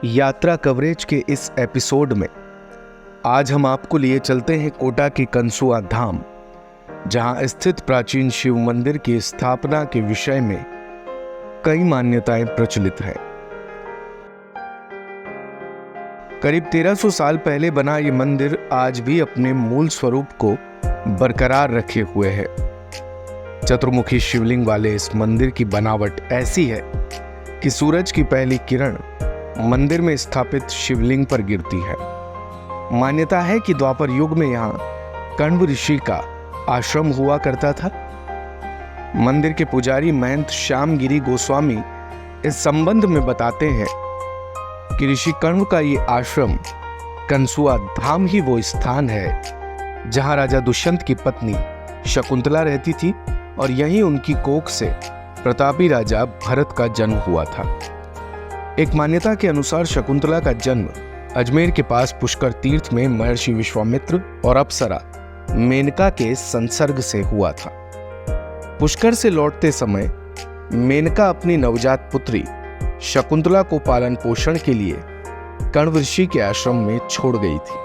यात्रा कवरेज के इस एपिसोड में आज हम आपको लिए चलते हैं कोटा के कंसुआ धाम, जहां स्थित प्राचीन शिव मंदिर की स्थापना के विषय में कई मान्यताएं प्रचलित हैं। करीब 1300 साल पहले बना ये मंदिर आज भी अपने मूल स्वरूप को बरकरार रखे हुए है। चतुर्मुखी शिवलिंग वाले इस मंदिर की बनावट ऐसी है कि सूरज की पहली किरण मंदिर में स्थापित शिवलिंग पर गिरती है। मान्यता है कि द्वापर युग में यहाँ कण्व ऋषि का आश्रम हुआ करता था। मंदिर के पुजारी महंत श्यामगिरी गोस्वामी इस संबंध में बताते हैं कि ऋषि कण्व का ये आश्रम कंसुआ धाम ही वो स्थान है जहां राजा दुष्यंत की पत्नी शकुंतला रहती थी और यहीं उनकी कोख से प्रतापी राजा भरत का जन्म हुआ था। एक मान्यता के अनुसार शकुंतला का जन्म अजमेर के पास पुष्कर तीर्थ में महर्षि विश्वामित्र और अप्सरा मेनका के संसर्ग से हुआ था। पुष्कर से लौटते समय मेनका अपनी नवजात पुत्री शकुंतला को पालन पोषण के लिए कण्व ऋषि के आश्रम में छोड़ गई थी।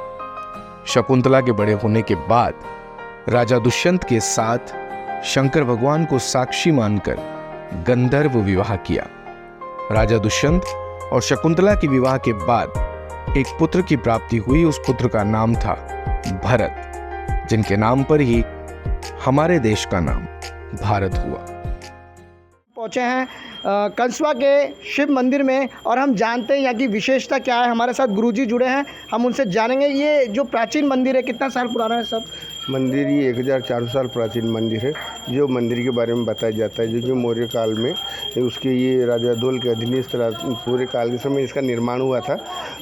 शकुंतला के बड़े होने के बाद राजा दुष्यंत के साथ शंकर भगवान को साक्षी मानकर गंधर्व विवाह किया। राजा दुष्यंत और शकुंतला के विवाह के बाद एक पुत्र की प्राप्ति हुई। उस पुत्र का नाम था भरत, जिनके नाम पर ही हमारे देश का नाम भारत हुआ। पहुँचे हैं कंसुआ के शिव मंदिर में और हम जानते हैं यहाँ की विशेषता क्या है। हमारे साथ गुरुजी जुड़े हैं, हम उनसे जानेंगे ये जो प्राचीन मंदिर है कितना साल पुराना है। सब मंदिर ये 1400 साल प्राचीन मंदिर है। जो मंदिर के बारे में बताया जाता है जो मौर्य काल में उसके ये राजा दोल के अधीनस्थ पूरे काल के समय इसका निर्माण हुआ था।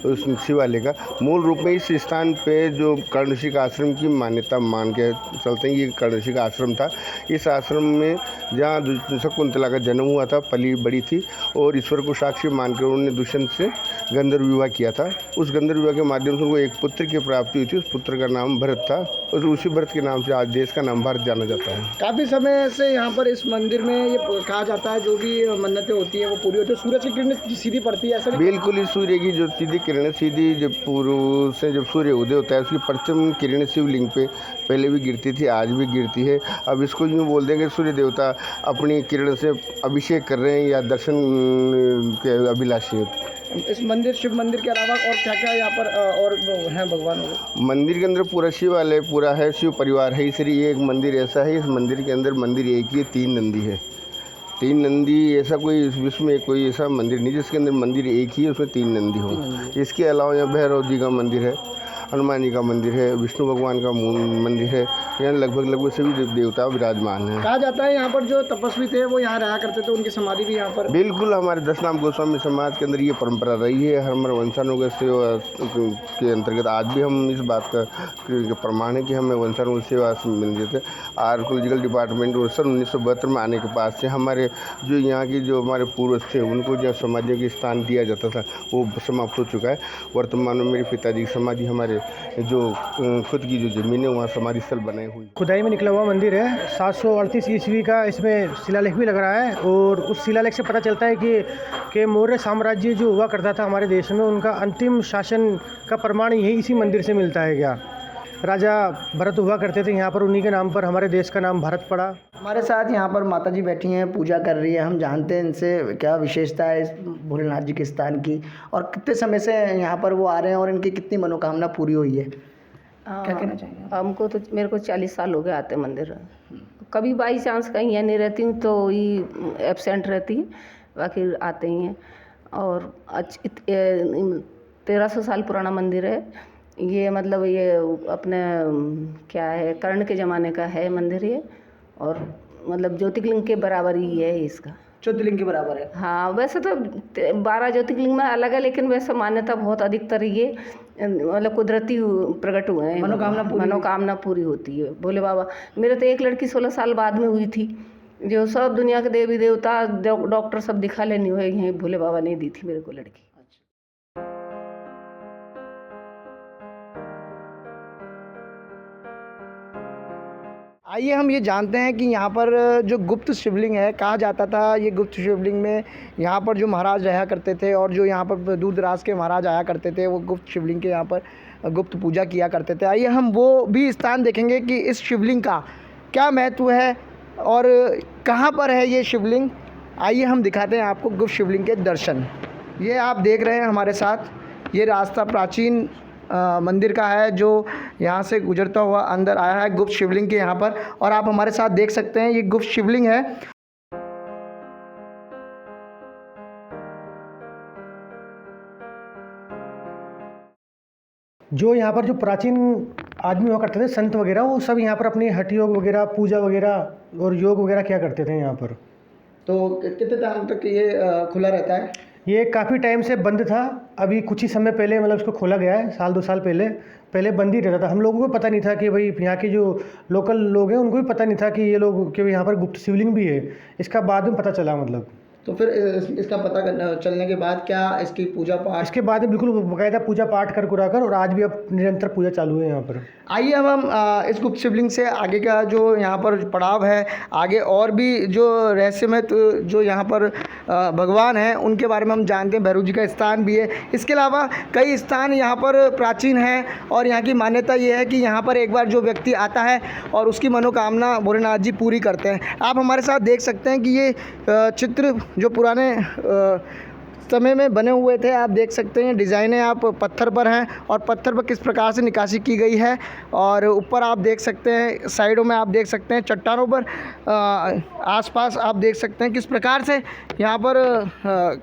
उस शिवालय का मूल रूप में इस स्थान पे जो कर्ण ऋषि का आश्रम की मान्यता मान के चलते हैं, ये कर्ण ऋषि का आश्रम था। इस आश्रम में जहाँ शकुंतला का जन्म हुआ था, पली बड़ी थी और ईश्वर को साक्षी मानकर उन्होंने दुष्यंत से गंधर्व विवाह किया था। उस गंधर्व विवाह के माध्यम से उनको एक पुत्र की प्राप्ति हुई थी। उस पुत्र का नाम भरत था और उसी भरत के नाम से आज देश का नाम भारत जाना जाता है। काफ़ी समय से यहाँ पर इस मंदिर में ये कहा जाता है जो भी मन्नतें होती है वो पूरी होती है। सूरज की किरणें सीधी पड़ती है, ऐसा बिल्कुल ही सूर्य की जो सीधी किरणें सीधी जब पूर्व से जब सूर्य उदय होता है उसकी परचम किरणें शिवलिंग पे पहले भी गिरती थी, आज भी गिरती है। अब इसको यूँ बोल देंगे सूर्य देवता अपनी किरण से अभिषेक कर रहे हैं या दर्शन के अभिलाषी है। इस मंदिर शिव मंदिर के अलावा और क्या क्या यहाँ पर और हैं भगवान? मंदिर के अंदर पूरा शिवालय पूरा है, शिव परिवार है। इसलिए एक मंदिर ऐसा है, इस मंदिर के अंदर मंदिर एक ही है, 3 नंदी है। 3 नंदी ऐसा कोई विश्व में कोई ऐसा मंदिर नहीं जिसके अंदर मंदिर एक ही है उसमें 3 नंदी हो। इसके अलावा यहाँ भैरव जी का मंदिर है, हनुमान जी का मंदिर है, विष्णु भगवान का मंदिर है। यहाँ लगभग सभी देवता विराजमान हैं। कहा जाता है यहाँ पर जो तपस्वी थे वो यहाँ रहा करते थे, उनकी समाधि भी यहाँ पर। बिल्कुल, हमारे दशनाम गोस्वामी समाज के अंदर ये परंपरा रही है। हमारे वंशानुगत सेवा के अंतर्गत आज भी हम इस बात का प्रमाण है कि हमें वंशानुगत सेवा मिल जाते। आर्कोलॉजिकल डिपार्टमेंट सन 1972 में आने के बाद से हमारे जो यहाँ की जो हमारे पूर्वज थे उनको जो समाधियों के स्थान दिया जाता था वो समाप्त हो चुका है। वर्तमान में मेरे पिताजी की समाधि हमारे जो खुद की जो ज़मीन है वहाँ समाधि स्थल बनाए हुए। खुदाई में निकला हुआ मंदिर है। 738 ईस्वी का इसमें शिलालेख भी लग रहा है और उस शिलालेख से पता चलता है कि मौर्य साम्राज्य जो हुआ करता था हमारे देश में उनका अंतिम शासन का प्रमाण यही इसी मंदिर से मिलता है। क्या राजा भरत हुआ करते थे यहाँ पर, उन्हीं के नाम पर हमारे देश का नाम भारत पड़ा। हमारे साथ यहाँ पर माता जी बैठी हैं, पूजा कर रही है। हम जानते हैं इनसे क्या विशेषता है इस भोलेनाथ जी के स्थान की और कितने समय से यहाँ पर वो आ रहे हैं और इनकी कितनी मनोकामना पूरी हुई है, क्या कहना चाहिए? हमको तो मेरे को 40 साल हो गए आते मंदिर। कभी बाई चांस कहीं यहाँ नहीं रहती हूँ तो ही एब्सेंट रहती है, बाकी आते ही हैं। और 1300 साल पुराना मंदिर है ये। मतलब ये अपने क्या है कर्ण के ज़माने का है मंदिर ये, और मतलब ज्योतिर्लिंग के बराबर ही है इसका। ज्योतिर्लिंग के बराबर है? हाँ, वैसे तो 12 ज्योतिर्लिंग में अलग है लेकिन वैसे मान्यता बहुत अधिकतर ये मतलब कुदरती प्रकट हुए हैं। मनोकामना पूरी होती है भोले बाबा। मेरे तो एक लड़की 16 साल बाद में हुई थी, जो सब दुनिया के देवी देवता डॉक्टर सब दिखा लेनी हुए, यहीं भोले बाबा ने दी थी मेरे को लड़की। आइए हम ये जानते हैं कि यहाँ पर जो गुप्त शिवलिंग है, कहा जाता था ये गुप्त शिवलिंग में यहाँ पर जो महाराज रहा करते थे और जो यहाँ पर दूर दराज के महाराज आया करते थे वो गुप्त शिवलिंग के यहाँ पर गुप्त पूजा किया करते थे। आइए हम वो भी स्थान देखेंगे कि इस शिवलिंग का क्या महत्व है और कहाँ पर है ये शिवलिंग। आइए हम दिखाते हैं आपको गुप्त शिवलिंग के दर्शन। ये आप देख रहे हैं हमारे साथ, ये रास्ता प्राचीन मंदिर का है जो यहाँ से गुजरता हुआ अंदर आया है गुप्त शिवलिंग के यहाँ पर, और आप हमारे साथ देख सकते हैं ये गुप्त शिवलिंग है। जो यहाँ पर जो प्राचीन आदमी हुआ करते थे, संत वगैरह, वो सब यहाँ पर अपनी हठ योग वगैरह, पूजा वगैरह और योग वगैरह किया करते थे यहाँ पर। तो कितने टाइम तक ये खुला रहता है? ये काफ़ी टाइम से बंद था, अभी कुछ ही समय पहले मतलब इसको खोला गया है, साल 2 साल पहले बंद ही रहता था। हम लोगों को पता नहीं था कि भाई यहाँ के जो लोकल लोग हैं उनको भी पता नहीं था कि ये लोग कि यहाँ पर गुप्त शिवलिंग भी है। इसका बाद में पता चला मतलब। तो फिर इसका पता चलने के बाद क्या इसकी पूजा पाठ? इसके बाद में बिल्कुल बाकायदा पूजा पाठ कर और आज भी अब निरंतर पूजा चालू है यहाँ पर। आइए अब हम इस गुप्त शिवलिंग से आगे का जो यहाँ पर पड़ाव है, आगे और भी जो रहस्यमय जो यहाँ पर भगवान हैं उनके बारे में हम जानते हैं। भैरव जी का स्थान भी है, इसके अलावा कई स्थान यहाँ पर प्राचीन हैं और यहाँ की मान्यता ये है कि यहाँ पर एक बार जो व्यक्ति आता है और उसकी मनोकामना भोलेनाथ जी पूरी करते हैं। आप हमारे साथ देख सकते हैं कि ये चित्र जो पुराने समय में बने हुए थे, आप देख सकते हैं डिज़ाइनें आप पत्थर पर हैं और पत्थर पर किस प्रकार से निकासी की गई है। और ऊपर आप देख सकते हैं, साइडों में आप देख सकते हैं, चट्टानों पर आसपास आप देख सकते हैं किस प्रकार से यहाँ पर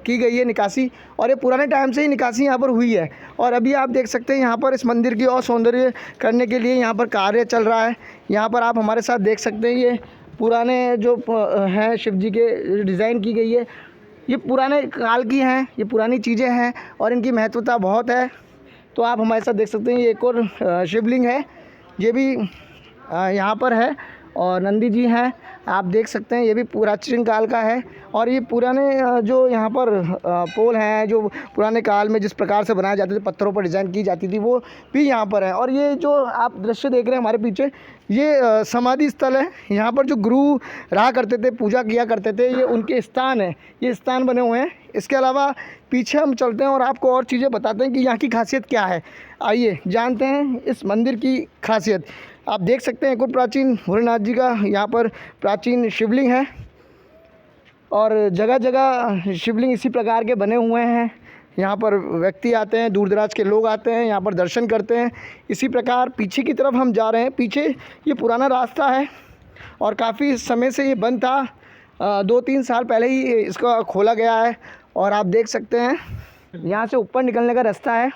की गई है निकासी। और ये पुराने टाइम से ही निकासी यहाँ पर हुई है। और अभी आप देख सकते हैं यहाँ पर इस मंदिर की और सौंदर्य करने के लिए यहाँ पर कार्य चल रहा है। यहाँ पर आप हमारे साथ देख सकते हैं ये पुराने जो हैं शिव जी के डिज़ाइन की गई है, ये पुराने काल की हैं, ये पुरानी चीज़ें हैं और इनकी महत्वता बहुत है। तो आप हमारे साथ देख सकते हैं ये एक और शिवलिंग है, ये भी यहाँ पर है और नंदी जी हैं, आप देख सकते हैं ये भी प्राचीन काल का है। और ये पुराने जो यहाँ पर पोल हैं जो पुराने काल में जिस प्रकार से बनाए जाते थे, पत्थरों पर डिज़ाइन की जाती थी, वो भी यहाँ पर है। और ये जो आप दृश्य देख रहे हैं हमारे पीछे, ये समाधि स्थल है। यहाँ पर जो गुरु रहा करते थे, पूजा किया करते थे, ये उनके स्थान है, ये स्थान बने हुए हैं। इसके अलावा पीछे हम चलते हैं और आपको और चीज़ें बताते हैं कि यहाँ की खासियत क्या है। आइए जानते हैं इस मंदिर की खासियत। आप देख सकते हैं एक और प्राचीन भोलेनाथ जी का यहाँ पर प्राचीन शिवलिंग है और जगह जगह शिवलिंग इसी प्रकार के बने हुए हैं। यहाँ पर व्यक्ति आते हैं, दूर दराज के लोग आते हैं, यहाँ पर दर्शन करते हैं। इसी प्रकार पीछे की तरफ हम जा रहे हैं। पीछे ये पुराना रास्ता है और काफ़ी समय से ये बंद था, 2-3 साल पहले ही इसको खोला गया है। और आप देख सकते हैं यहाँ से ऊपर निकलने का रास्ता है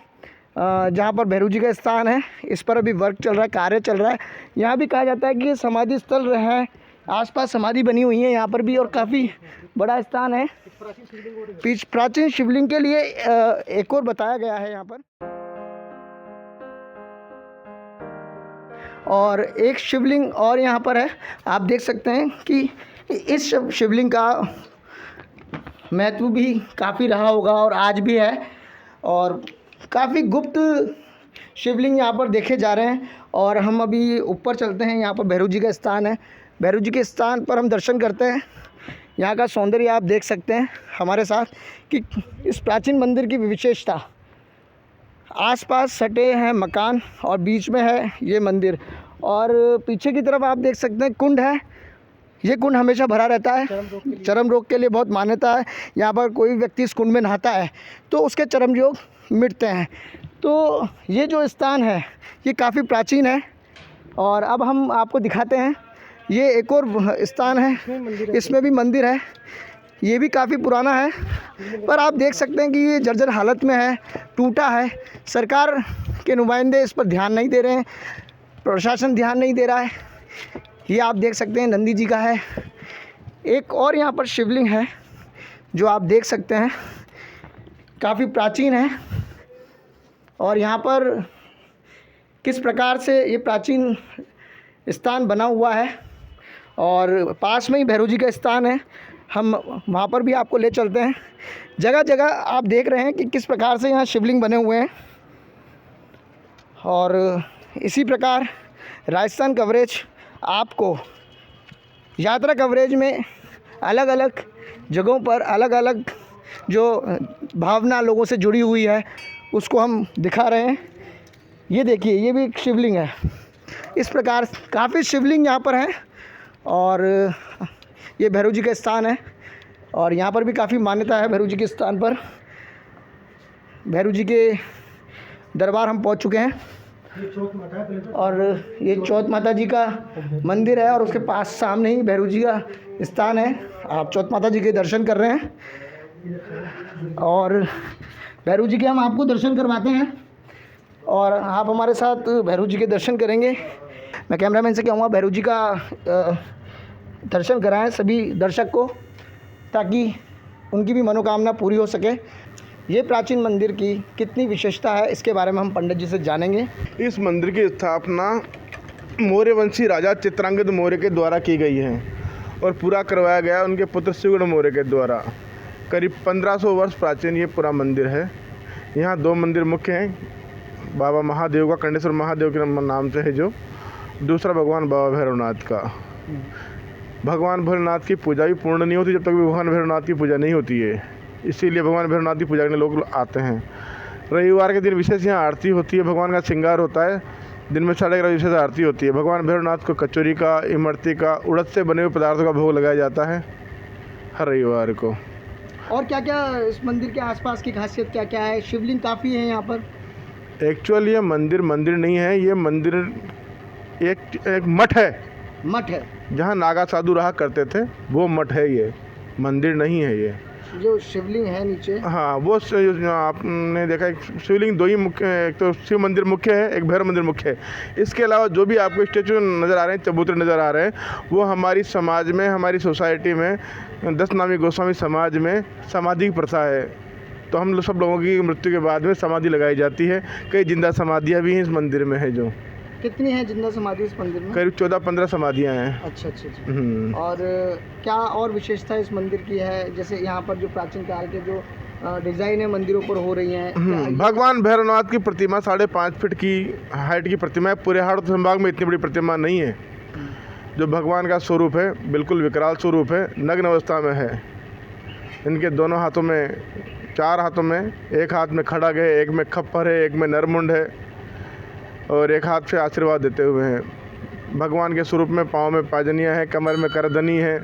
जहाँ पर भैरव जी का स्थान है। इस पर अभी वर्क चल रहा है, कार्य चल रहा है। यहाँ भी कहा जाता है कि ये समाधि स्थल है, आसपास समाधि बनी हुई है यहाँ पर भी और काफ़ी बड़ा स्थान है। प्राचीन शिवलिंग के लिए एक और बताया गया है यहाँ पर। और एक शिवलिंग और यहाँ पर है, आप देख सकते हैं कि इस शिवलिंग का महत्व भी काफ़ी रहा होगा और आज भी है। और काफ़ी गुप्त शिवलिंग यहाँ पर देखे जा रहे हैं। और हम अभी ऊपर चलते हैं, यहाँ पर भैरव जी का स्थान है। भैरव जी के स्थान पर हम दर्शन करते हैं। यहाँ का सौंदर्य आप देख सकते हैं हमारे साथ कि इस प्राचीन मंदिर की विशेषता, आसपास सटे हैं मकान और बीच में है ये मंदिर। और पीछे की तरफ आप देख सकते हैं कुंड है, ये कुंड हमेशा भरा रहता है। चर्म रोग के लिए बहुत मान्यता है। यहाँ पर कोई व्यक्ति इस कुंड में नहाता है तो उसके चर्म रोग मिटते हैं। तो ये जो स्थान है ये काफ़ी प्राचीन है। और अब हम आपको दिखाते हैं, ये एक और स्थान है, इसमें भी मंदिर है, ये भी काफ़ी पुराना है। पर आप देख सकते हैं कि ये जर्जर हालत में है, टूटा है। सरकार के नुमाइंदे इस पर ध्यान नहीं दे रहे हैं, प्रशासन ध्यान नहीं दे रहा है। ये आप देख सकते हैं नंदी जी का है। एक और यहाँ पर शिवलिंग है जो आप देख सकते हैं, काफ़ी प्राचीन है। और यहाँ पर किस प्रकार से ये प्राचीन स्थान बना हुआ है और पास में ही भैरव जी का स्थान है, हम वहाँ पर भी आपको ले चलते हैं। जगह जगह आप देख रहे हैं कि किस प्रकार से यहाँ शिवलिंग बने हुए हैं। और इसी प्रकार राजस्थान कवरेज आपको यात्रा कवरेज में अलग अलग जगहों पर अलग अलग जो भावना लोगों से जुड़ी हुई है उसको हम दिखा रहे हैं। ये देखिए, ये भी एक शिवलिंग है। इस प्रकार काफ़ी शिवलिंग यहाँ पर हैं और ये भैरव जी का स्थान है और यहाँ पर भी काफ़ी मान्यता है भैरव जी के स्थान पर। भैरव जी के दरबार हम पहुँच चुके हैं और ये चौथ माता जी का मंदिर है और उसके पास सामने ही भैरव जी का स्थान है। आप चौथ माता जी के दर्शन कर रहे हैं और भैरव जी के हम आपको दर्शन करवाते हैं और आप हमारे साथ भैरव जी के दर्शन करेंगे। मैं कैमरामैन से कहूँगा भैरव जी का दर्शन कराएं सभी दर्शक को, ताकि उनकी भी मनोकामना पूरी हो सके। ये प्राचीन मंदिर की कितनी विशेषता है इसके बारे में हम पंडित जी से जानेंगे। इस मंदिर की स्थापना मौर्य वंशी राजा चित्रांगद मौर्य के द्वारा की गई है और पूरा करवाया गया उनके पुत्र शिवगढ़ मौर्य के द्वारा। करीब 1500 वर्ष प्राचीन ये पूरा मंदिर है। यहाँ 2 मंदिर मुख्य हैं। बाबा महादेव का, कंडेश्वर महादेव के नाम से है जो, दूसरा भगवान बाबा भैरवनाथ का। भगवान भैरवनाथ की पूजा भी पूर्ण नहीं होती जब तक भी भगवान भैरवनाथ की पूजा नहीं होती है, इसीलिए भगवान भैरवनाथ की पूजा करने लोग आते हैं। रविवार के दिन विशेष यहाँ आरती होती है, भगवान का श्रृंगार होता है। दिन में 11:30 विशेष आरती होती है। भगवान भैरवनाथ को कचौरी का, इमरती का, उड़द से बने हुए पदार्थों का भोग लगाया जाता है हर रविवार को। और क्या क्या इस मंदिर के आसपास की खासियत क्या क्या है? शिवलिंग काफ़ी है यहाँ पर। एक्चुअली ये मंदिर नहीं है, ये मंदिर एक मठ है। मठ है जहाँ नागा साधु रहा करते थे, वो मठ है, ये मंदिर नहीं है। ये जो शिवलिंग है नीचे, हाँ, वो आपने देखा एक शिवलिंग 2 ही मुख्य, एक तो शिव मंदिर मुख्य है, एक भैरव मंदिर मुख्य है। इसके अलावा जो भी आपको स्टेचू नज़र आ रहे हैं, चबूतरे नज़र आ रहे हैं, वो हमारी समाज में, हमारी सोसाइटी में 10 नामी गोस्वामी समाज में समाधि की प्रथा है। तो हम सब लोगों की मृत्यु के बाद में समाधि लगाई जाती है। कई जिंदा समाधियाँ भी हैं इस मंदिर में है। जो कितनी है जिंदा समाधि इस मंदिर में? करीब 14-15 समाधियाँ हैं। अच्छा। और क्या और विशेषता इस मंदिर की है? जैसे यहाँ पर जो प्राचीन काल के जो डिज़ाइन है मंदिरों पर हो रही हैं। भगवान भैरवनाथ की प्रतिमा 5.5 फीट की हाइट की प्रतिमा है। पूरे हाड़ संभाग में इतनी बड़ी प्रतिमा नहीं है। जो भगवान का स्वरूप है बिल्कुल विकराल स्वरूप है, नग्न अवस्था में है। इनके दोनों हाथों में, 4 हाथों में, एक हाथ में खड़ग है, एक में खप्पर है, एक में नरमुंड है और एक हाथ से आशीर्वाद देते हुए हैं। भगवान के स्वरूप में पाँव में पाजनियाँ हैं, कमर में करदनी है,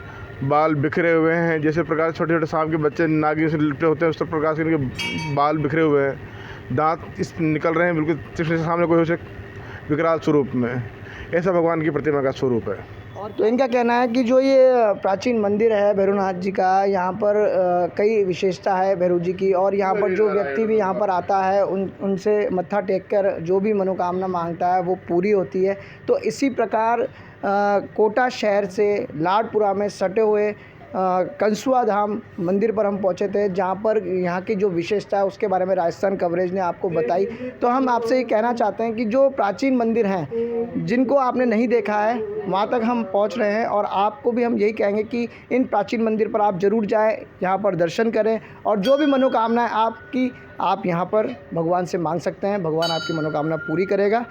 बाल बिखरे हुए हैं। जैसे प्रकार छोटे छोटे सांप के बच्चे नागिन से लिपटे होते हैं, उस प्रकार से इनके बाल बिखरे हुए हैं, दांत निकल रहे हैं बिल्कुल सामने कोई उसे विकराल स्वरूप में। ऐसा भगवान की प्रतिमा का स्वरूप है। और तो इनका कहना है कि जो ये प्राचीन मंदिर है भैरवनाथ जी का, यहाँ पर कई विशेषता है भैरव जी की। और यहाँ पर जो व्यक्ति भी यहाँ पर आता है उनसे मत्था टेक कर जो भी मनोकामना मांगता है वो पूरी होती है। तो इसी प्रकार कोटा शहर से लाडपुरा में सटे हुए कंसुआ धाम मंदिर पर हम पहुँचे थे, जहाँ पर यहाँ की जो विशेषता है उसके बारे में राजस्थान कवरेज ने आपको बताई। तो हम आपसे ये कहना चाहते हैं कि जो प्राचीन मंदिर हैं जिनको आपने नहीं देखा है, वहाँ तक हम पहुँच रहे हैं और आपको भी हम यही कहेंगे कि इन प्राचीन मंदिर पर आप ज़रूर जाएं, यहाँ पर दर्शन करें और जो भी मनोकामना है आपकी, आप यहाँ पर भगवान से मांग सकते हैं। भगवान आपकी मनोकामना पूरी करेगा।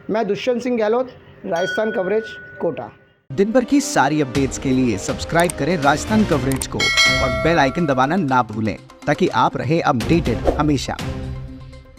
मैं दुष्यंत सिंह गहलोत, राजस्थान कवरेज, कोटा। दिन भर की सारी अपडेट्स के लिए सब्सक्राइब करें राजस्थान कवरेज को और बेल आइकन दबाना ना भूलें, ताकि आप रहे अपडेटेड हमेशा।